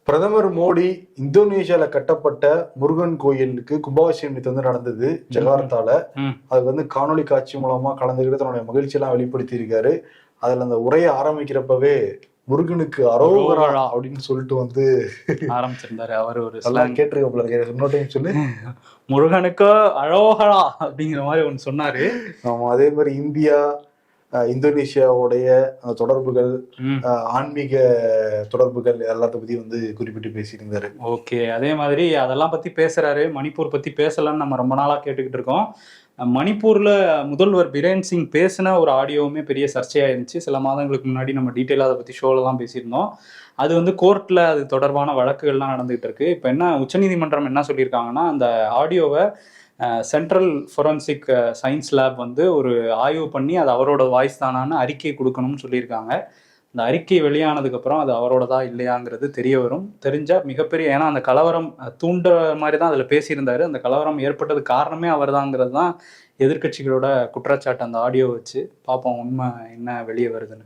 பிரதமர் மோடி இந்தோனேஷியால கட்டப்பட்ட முருகன் கோயிலுக்கு கும்பாபிஷேகம் நேத்து வந்து நடந்தது ஜகார்த்தால. அது வந்து காணொலி காட்சி மூலமா கலந்துக்கிட்டு தன்னுடைய மகிழ்ச்சி எல்லாம் வெளிப்படுத்தி இருக்காரு. அதுல அந்த உரையை ஆரம்பிக்கிறப்பவே முருகனுக்கு அரோகரா அப்படின்னு சொல்லிட்டு வந்து ஆரம்பிச்சிருந்தாரு. அவர் ஒரு கேட்டிருக்க இன்னொரு டைம் சொல்லு. முருகனுக்கு அரோகரா அப்படிங்கிற மாதிரி ஒன்று சொன்னாரு. ஆமா, அதே மாதிரி இந்தியா இந்தோனேஷியாவுடைய தொடர்புகள், ஆன்மீக தொடர்புகள் எல்லாத்த பத்தி வந்து குறிப்பிட்டு பேசியிருந்தாரு. ஓகே, அதே மாதிரி அதெல்லாம் பத்தி பேசுறாரு. மணிப்பூர் பத்தி பேசலாம்னு நம்ம ரொம்ப நாளா கேட்டுக்கிட்டு இருக்கோம். மணிப்பூர்ல முதல்வர் பிரேன் சிங் பேசின ஒரு ஆடியோவுமே பெரிய சர்ச்சையா இருந்துச்சு. சில மாதங்களுக்கு முன்னாடி நம்ம டீட்டெயிலாக அதை பத்தி ஷோலலாம் பேசியிருந்தோம். அது வந்து கோர்ட்ல அது தொடர்பான வழக்குகள்லாம் நடந்துகிட்டு இருக்கு. இப்போ என்ன உச்சநீதிமன்றம் என்ன சொல்லியிருக்காங்கன்னா, அந்த ஆடியோவை சென்ட்ரல் ஃபொரன்சிக் சயின்ஸ் லேப் வந்து ஒரு ஆய்வு பண்ணி அது அவரோட வாய்ஸ் தானான்னு அறிக்கை கொடுக்கணும்னு சொல்லியிருக்காங்க. அந்த அறிக்கை வெளியானதுக்கப்புறம் அது அவரோடதா இல்லையாங்கிறது தெரிய வரும். தெரிஞ்சால் மிகப்பெரிய, ஏன்னா அந்த கலவரம் தூண்டுற மாதிரி தான் அதில் பேசியிருந்தாரு. அந்த கலவரம் ஏற்பட்டது காரணமே அவர் தாங்கிறது தான் எதிர்கட்சிகளோட குற்றச்சாட்டு அந்த ஆடியோ வச்சு. பார்ப்போம் உண்மை என்ன வெளியே வருதுன்னு.